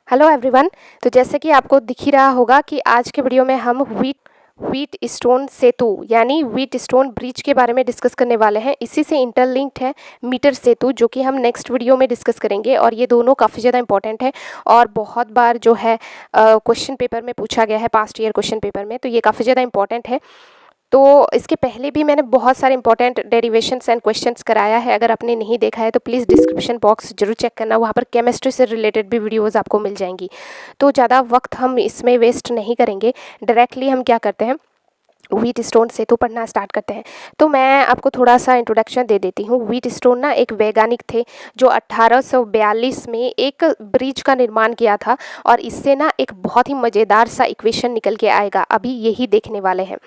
Hello everyone. तो जैसे कि आपको दिख ही रहा होगा कि आज के वीडियो में हम व्हीट स्टोन सेतु यानी व्हीट स्टोन ब्रिज के बारे में डिस्कस करने वाले हैं। इसी से इंटरलिंक्ड है मीटर सेतु, जो कि हम नेक्स्ट वीडियो में डिस्कस करेंगे। और ये दोनों काफ़ी ज़्यादा इंपॉर्टेंट है और बहुत बार जो है क्वेश्चन पेपर में पूछा गया है, पास्ट ईयर क्वेश्चन पेपर में, तो ये काफ़ी ज़्यादा इंपॉर्टेंट है। तो इसके पहले भी मैंने बहुत सारे इंपॉर्टेंट डेरिवेशंस एंड क्वेश्चंस कराया है। अगर आपने नहीं देखा है तो प्लीज़ डिस्क्रिप्शन बॉक्स जरूर चेक करना, वहाँ पर केमिस्ट्री से रिलेटेड भी वीडियोस आपको मिल जाएंगी। तो ज़्यादा वक्त हम इसमें वेस्ट नहीं करेंगे, डायरेक्टली हम क्या करते हैं, व्हीट स्टोन सेतु पढ़ना स्टार्ट करते हैं। तो मैं आपको थोड़ा सा इंट्रोडक्शन दे देती हूँ। व्हीट स्टोन ना एक वैज्ञानिक थे जो 1842 में एक ब्रिज का निर्माण किया था, और इससे ना एक बहुत ही मज़ेदार सा इक्वेशन निकल के आएगा, अभी यही देखने वाले हैं।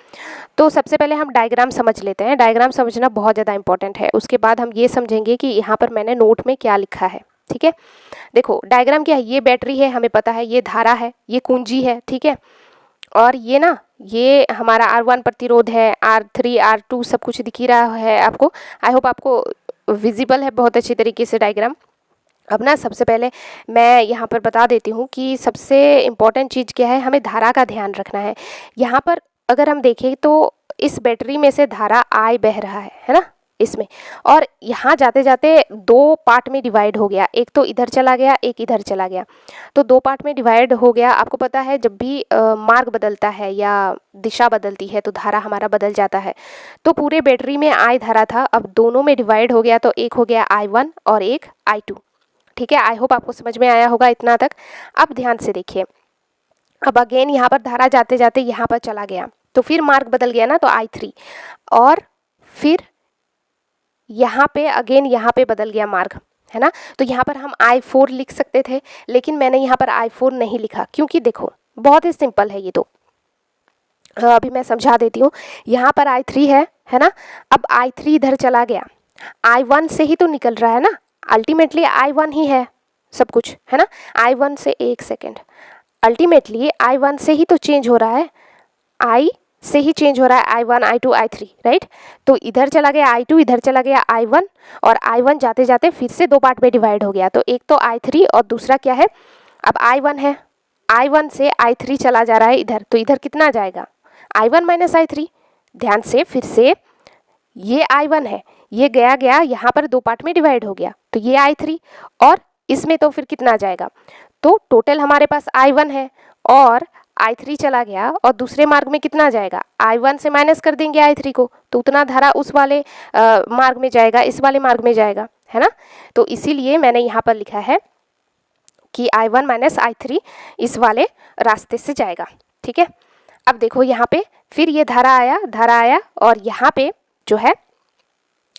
तो सबसे पहले हम डायग्राम समझ लेते हैं। डायग्राम समझना बहुत ज़्यादा इंपॉर्टेंट है। उसके बाद हम ये समझेंगे कि यहाँ पर मैंने नोट में क्या लिखा है। ठीक है, देखो डायग्राम क्या है। ये बैटरी है, हमें पता है, ये धारा है, ये कुंजी है, ठीक है। और ये ना, ये हमारा R1 प्रतिरोध है, R3 R2 सब कुछ दिख ही रहा है आपको। आई होप आपको विजिबल है बहुत अच्छी तरीके से डायग्राम। अब ना सबसे पहले मैं यहाँ पर बता देती हूँ कि सबसे इम्पॉर्टेंट चीज़ क्या है, हमें धारा का ध्यान रखना है। यहाँ पर अगर हम देखें तो इस बैटरी में से धारा I बह रहा है ना, इसमें। और यहाँ जाते जाते दो पार्ट में डिवाइड हो गया, एक तो इधर चला गया, एक इधर चला गया। तो दो पार्ट में डिवाइड हो गया। आपको पता है जब भी मार्ग बदलता है या दिशा बदलती है तो धारा हमारा बदल जाता है। तो पूरे बैटरी में I धारा था, अब दोनों में डिवाइड हो गया, तो एक हो गया I1 और एक I2। ठीक है, आई होप आपको समझ में आया होगा इतना तक। अब ध्यान से देखिए, अब अगेन यहाँ पर धारा जाते जाते यहाँ पर चला गया, तो फिर मार्ग बदल गया ना, तो I3। और फिर यहाँ पे अगेन यहाँ पे बदल गया मार्ग, है ना। तो यहाँ पर हम I4 लिख सकते थे, लेकिन मैंने यहाँ पर I4 नहीं लिखा, क्योंकि देखो बहुत ही सिंपल है ये तो। अभी मैं समझा देती हूँ। यहाँ पर I3 है ना। अब I3 इधर चला गया, I1 से ही तो निकल रहा है ना, अल्टीमेटली I1 ही है सब कुछ, है ना। I1 से, एक सेकेंड, अल्टीमेटली I1 से ही तो चेंज हो रहा है, I से ही चेंज हो रहा है, I1 I2 I3, राइट। तो इधर चला गया I2, इधर चला गया I1, और I1 जाते जाते फिर से दो पार्ट में डिवाइड हो गया। तो एक तो I3 और दूसरा क्या है, अब I1 है, I1 से I3 चला जा रहा है इधर, तो इधर कितना जाएगा, I1 माइनस I3। ध्यान से फिर से, ये I1 है, ये गया गया यहाँ पर दो पार्ट में डिवाइड हो गया, तो ये I3, और इसमें तो फिर कितना जाएगा। तो टोटल हमारे पास I1 है और I3 चला गया, और दूसरे मार्ग में कितना जाएगा, I1 से माइनस कर देंगे I3 को, तो उतना धारा उस वाले मार्ग में जाएगा, इस वाले मार्ग में जाएगा, है ना। तो इसीलिए मैंने यहाँ पर लिखा है कि I1 माइनस I3 इस वाले रास्ते से जाएगा। ठीक है, अब देखो यहाँ पे फिर ये धारा आया और यहाँ पे जो है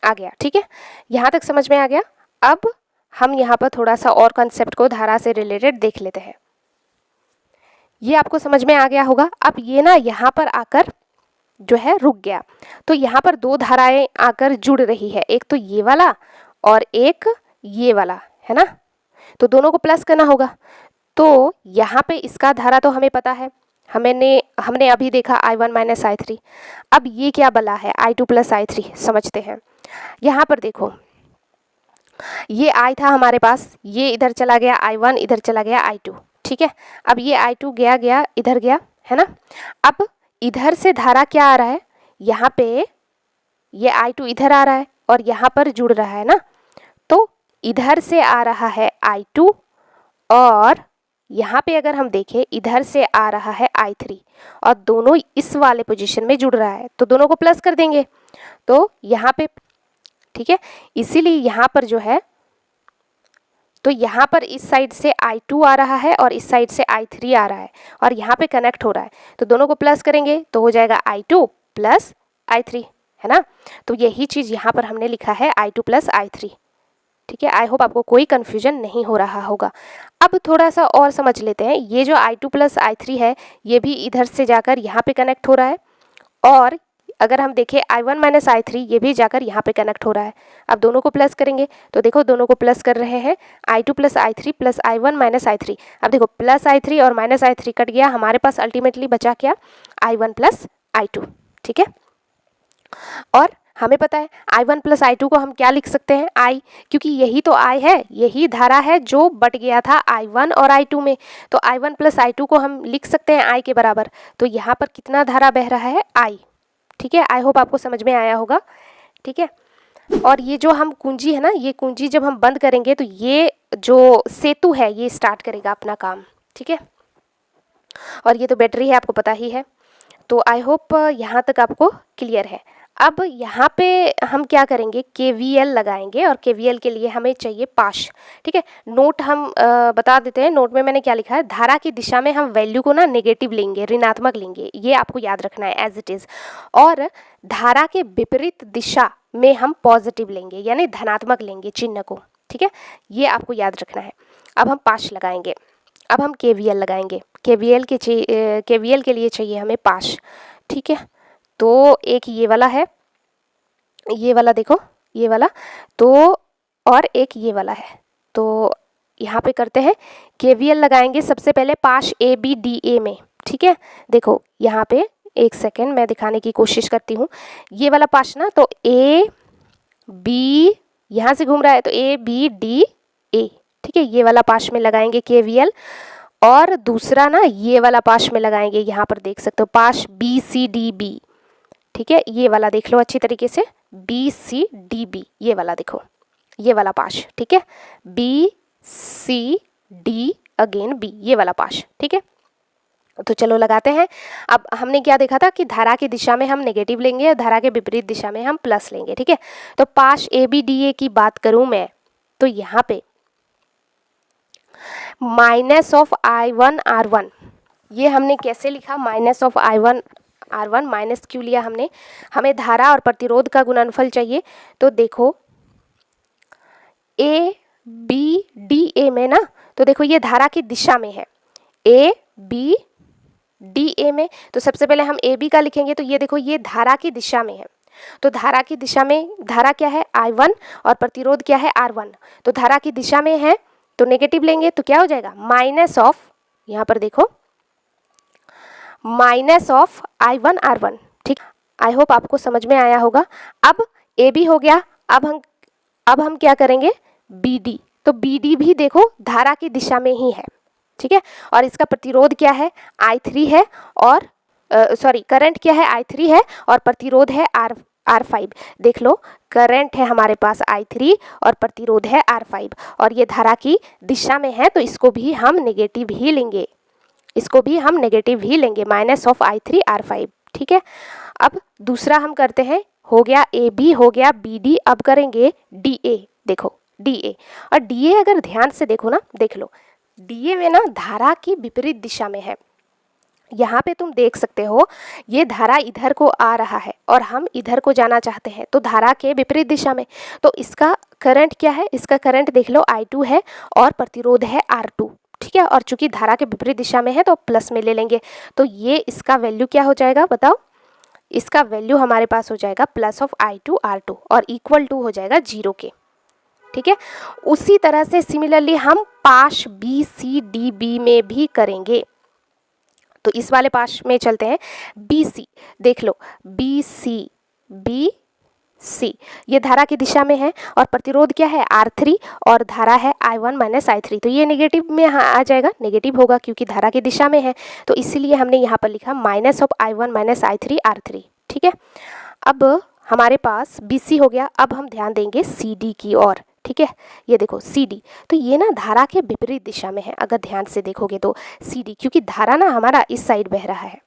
आ गया। ठीक है, यहाँ तक समझ में आ गया। अब हम यहाँ पर थोड़ा सा और कंसेप्ट को धारा से रिलेटेड देख लेते हैं। ये आपको समझ में आ गया होगा। अब ये ना यहाँ पर आकर जो है रुक गया, तो यहाँ पर दो धाराएं आकर जुड़ रही है, एक तो ये वाला और एक ये वाला, है ना। तो दोनों को प्लस करना होगा। तो यहाँ पे इसका धारा तो हमें पता है, हमने अभी देखा I1 माइनस I3। अब ये क्या बला है, I2 प्लस I3, समझते हैं। यहाँ पर देखो, ये I था हमारे पास, ये इधर चला गया I1, इधर चला गया I2। ठीक है, अब ये I2 गया इधर गया, है ना। अब इधर से धारा क्या आ रहा है, यहाँ पे ये I2 इधर आ रहा है और यहाँ पर जुड़ रहा है ना। तो इधर से आ रहा है I2, और यहाँ पे अगर हम देखें इधर से आ रहा है I3, और दोनों इस वाले पोजीशन में जुड़ रहा है, तो दोनों को प्लस कर देंगे, तो यहाँ पे, ठीक है। इसीलिए यहाँ पर जो है, तो यहाँ पर इस साइड से I2 आ रहा है और इस साइड से I3 आ रहा है, और यहाँ पे कनेक्ट हो रहा है, तो दोनों को प्लस करेंगे तो हो जाएगा I2 प्लस I3, है ना। तो यही चीज़ यहाँ पर हमने लिखा है I2 प्लस I3। ठीक है, आई होप आपको कोई कन्फ्यूजन नहीं हो रहा होगा। अब थोड़ा सा और समझ लेते हैं। ये जो I2 प्लस I3 है, ये भी इधर से जाकर यहाँ पे कनेक्ट हो रहा है, और अगर हम देखें I1 माइनस I3, ये भी जाकर यहाँ पे कनेक्ट हो रहा है। अब दोनों को प्लस करेंगे तो देखो दोनों को प्लस कर रहे हैं, I2 plus I3 plus I1 minus I3। अब देखो प्लस I3 और माइनस I3 कट गया, हमारे पास अल्टीमेटली बचा क्या, I1 प्लस I2। ठीक है, और हमें पता है I1 प्लस I2 को हम क्या लिख सकते हैं, I, क्योंकि यही तो I है, यही धारा है जो बट गया था I1 और I2 में। तो I1 प्लस I2 को हम लिख सकते हैं I के बराबर। तो यहाँ पर कितना धारा बह रहा है, I। ठीक है, आई होप आपको समझ में आया होगा। ठीक है, और ये जो हम कुंजी है ना, ये कुंजी जब हम बंद करेंगे तो ये जो सेतु है ये स्टार्ट करेगा अपना काम। ठीक है, और ये तो बैटरी है, आपको पता ही है। तो आई होप यहाँ तक आपको क्लियर है। अब यहाँ पे हम क्या करेंगे, KVL लगाएंगे, और KVL के लिए हमें चाहिए पाश। ठीक है, नोट हम बता देते हैं। नोट में मैंने क्या लिखा है, धारा की दिशा में हम वैल्यू को ना नेगेटिव लेंगे, ऋणात्मक लेंगे, ये आपको याद रखना है एज इट इज़। और धारा के विपरीत दिशा में हम पॉजिटिव लेंगे, यानी धनात्मक लेंगे चिन्ह को। ठीक है, ये आपको याद रखना है। अब हम पाश लगाएंगे, अब हम KVL लगाएंगे। KVL के लिए चाहिए हमें पाश। ठीक है, तो एक ये वाला है, ये वाला देखो, ये वाला, तो और एक ये वाला है। तो यहाँ पे करते हैं KVL लगाएंगे सबसे पहले पाश ABDA में। ठीक है, देखो यहाँ पे एक सेकेंड मैं दिखाने की कोशिश करती हूँ। ये वाला पाश ना, तो AB यहाँ से घूम रहा है, तो ABDA। ठीक है, ये वाला पाश में लगाएंगे KVL। और दूसरा ना ये वाला पाश में लगाएंगे, यहाँ पर देख सकते हो पाश BCDB। ठीक है, ये वाला देख लो अच्छी तरीके से, BCDB, ये वाला देखो, ये वाला पाश। ठीक है, BCD अगेन B, ये वाला पाश। ठीक है, तो चलो लगाते हैं। अब हमने क्या देखा था कि धारा की दिशा में हम नेगेटिव लेंगे और धारा के विपरीत दिशा में हम प्लस लेंगे। ठीक है, तो पाश ABDA की बात करूं मैं, तो यहाँ पे माइनस ऑफ I1 R1, ये हमने कैसे लिखा, minus of I1 R1, minus क्यों लिया हमने, हमें धारा और प्रतिरोध का गुणनफल चाहिए। तो देखो ABDA में ना, तो देखो ये धारा की दिशा में है, ABDA में, तो सबसे पहले हम AB का लिखेंगे। तो ये देखो ये धारा की दिशा में है, तो धारा की दिशा में धारा क्या है I1 और प्रतिरोध क्या है R1। तो धारा की दिशा में है तो नेगेटिव लेंगे, तो क्या हो जाएगा माइनस ऑफ, यहाँ पर देखो माइनस ऑफ I1 R1। ठीक, आई होप आपको समझ में आया होगा। अब AB हो गया, अब हम क्या करेंगे BD, तो BD भी देखो धारा की दिशा में ही है। ठीक है, और इसका प्रतिरोध क्या है I3 है, और सॉरी करंट क्या है I3 है, और प्रतिरोध है R5। देख लो, करंट है हमारे पास I3 और प्रतिरोध है R5, और ये धारा की दिशा में है, तो इसको भी हम नेगेटिव ही लेंगे, इसको भी हम नेगेटिव ही लेंगे, माइनस ऑफ I3 R5। ठीक है, अब दूसरा हम करते हैं, हो गया AB, हो गया BD, अब करेंगे DA। देखो DA, और DA अगर ध्यान से देखो ना, देख लो DA में ना धारा की विपरीत दिशा में है। यहाँ पे तुम देख सकते हो ये धारा इधर को आ रहा है और हम इधर को जाना चाहते हैं, तो धारा के विपरीत दिशा में। तो इसका करंट क्या है, इसका करंट देख लो I2 है और प्रतिरोध है R2। ठीक है, और चूंकि धारा के विपरीत दिशा में है तो प्लस में ले लेंगे। तो ये इसका वैल्यू क्या हो जाएगा बताओ, इसका वैल्यू हमारे पास हो जाएगा प्लस ऑफ I2 R2 और इक्वल टू हो जाएगा 0 के। ठीक है, उसी तरह से सिमिलरली हम पाश BCDB में भी करेंगे। तो इस वाले पाश में चलते हैं, BC, देख लो BC, ये धारा की दिशा में है और प्रतिरोध क्या है R3 और धारा है I1 माइनस I3। तो ये नेगेटिव में आ जाएगा, नेगेटिव होगा क्योंकि धारा की दिशा में है, तो इसीलिए हमने यहाँ पर लिखा minus of I1 minus I3 R3। ठीक है, अब हमारे पास BC हो गया। अब हम ध्यान देंगे CD की ओर। ठीक है, ये देखो CD, तो ये ना धारा के विपरीत दिशा में है। अगर ध्यान से देखोगे तो CD, क्योंकि धारा ना हमारा इस साइड बह रहा है,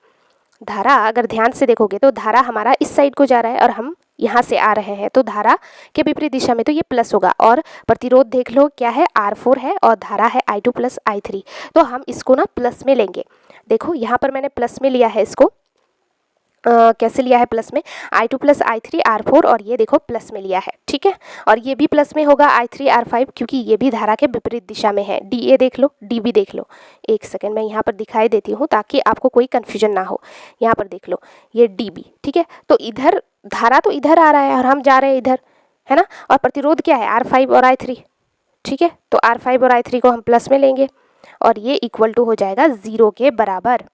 धारा अगर ध्यान से देखोगे तो धारा हमारा इस साइड को जा रहा है और हम यहाँ से आ रहे हैं, तो धारा के विपरीत दिशा में तो ये प्लस होगा। और प्रतिरोध देख लो क्या है R4 है और धारा है I2 प्लस I3, तो हम इसको ना प्लस में लेंगे। देखो यहाँ पर मैंने प्लस में लिया है इसको, कैसे लिया है प्लस में, I2 प्लस I3 R4, और ये देखो प्लस में लिया है। ठीक है, और ये भी प्लस में होगा I3 R5 क्योंकि ये भी धारा के विपरीत दिशा में है। DA देख लो, DB देख लो, एक सेकंड मैं यहाँ पर दिखाई देती हूँ ताकि आपको कोई कन्फ्यूजन ना हो। यहाँ पर देख लो ये DB। ठीक है, तो इधर धारा तो इधर आ रहा है और हम जा रहे हैं इधर, है ना, और प्रतिरोध क्या है R5 और I3। ठीक है, तो R5 और I3 को हम प्लस में लेंगे और ये इक्वल टू हो जाएगा 0 के बराबर।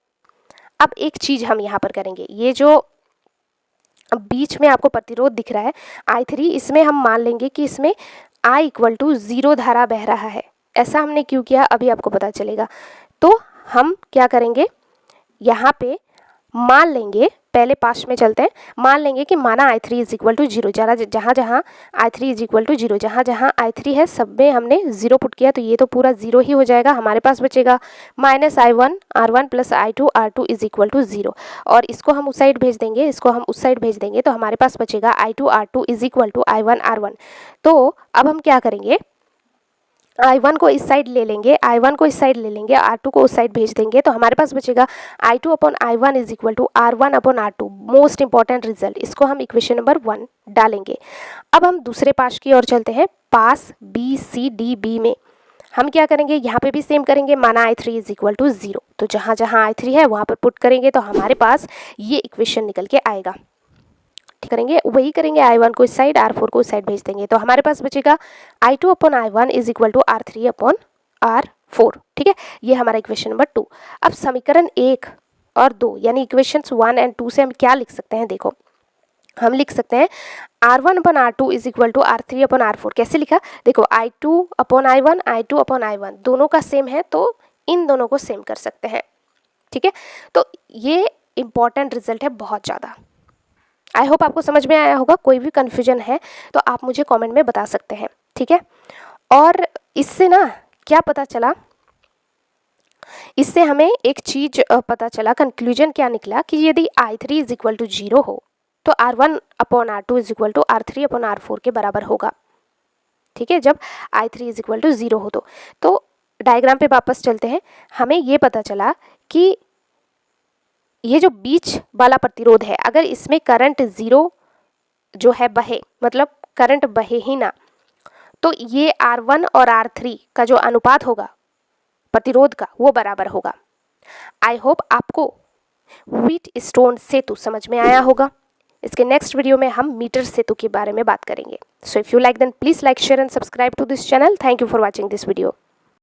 अब एक चीज़ हम यहाँ पर करेंगे, ये जो अब बीच में आपको प्रतिरोध दिख रहा है I3, इसमें हम मान लेंगे कि इसमें I = 0 धारा बह रहा है। ऐसा हमने क्यों किया अभी आपको पता चलेगा। तो हम क्या करेंगे, यहाँ पे मान लेंगे, पहले पास्ट में चलते हैं, मान लेंगे कि माना I3 = 0, जहाँ जहाँ I3 = 0, जहाँ जहाँ I3 है सब में हमने 0 पुट किया, तो ये तो पूरा 0 ही हो जाएगा। हमारे पास बचेगा -I1 R1 + I2 R2 = 0, और इसको हम उस साइड भेज देंगे, इसको हम उस साइड भेज देंगे, तो हमारे पास बचेगा I2 R2 = I1 R1। तो अब हम क्या करेंगे, I1 को इस साइड ले लेंगे, I1 को इस साइड ले लेंगे, R2 को उस साइड भेज देंगे, तो हमारे पास बचेगा I2/I1 = R1/R2। Most important result, इसको हम इक्वेशन नंबर 1 डालेंगे। अब हम दूसरे पास की ओर चलते हैं, पास BCDB में हम क्या करेंगे, यहाँ पे भी सेम करेंगे, माना I3 = 0, तो जहाँ जहाँ I3 है वहाँ पर पुट करेंगे, तो हमारे पास ये इक्वेशन निकल के आएगा। करेंगे वही करेंगे, I1 को इस साइड, R4 को इस साइड भेज देंगे, तो हमारे पास बचेगा I2/I1 = R3/R4। ठीक है, ये हमारा इक्वेशन नंबर 2। अब समीकरण 1 और 2 यानी इक्वेशंस 1 और 2 से हम क्या लिख सकते हैं, देखो हम लिख सकते हैं R1/R2 = R3/R4। कैसे लिखा, देखो I2/I1 I2/I1 दोनों का सेम है, तो इन दोनों को सेम कर सकते हैं। ठीक है, तो ये इंपॉर्टेंट रिजल्ट है बहुत ज़्यादा। आई होप आपको समझ में आया होगा। कोई भी कन्फ्यूजन है तो आप मुझे कमेंट में बता सकते हैं। ठीक है, और इससे ना क्या पता चला, इससे हमें एक चीज पता चला, कंक्लूजन क्या निकला कि यदि I3 = 0 हो तो R1/R2 = R3/R4 के बराबर होगा। ठीक है, जब I3 = 0 हो तो डायग्राम पे वापस चलते हैं। हमें ये पता चला कि ये जो बीच वाला प्रतिरोध है, अगर इसमें करंट 0 जो है बहे, मतलब करंट बहे ही ना, तो ये R1 और R3 का जो अनुपात होगा प्रतिरोध का वो बराबर होगा। आई होप आपको व्हीटस्टोन सेतु समझ में आया होगा। इसके नेक्स्ट वीडियो में हम मीटर सेतु के बारे में बात करेंगे। So if you like then please like, share and subscribe to this channel. Thank you for watching this video.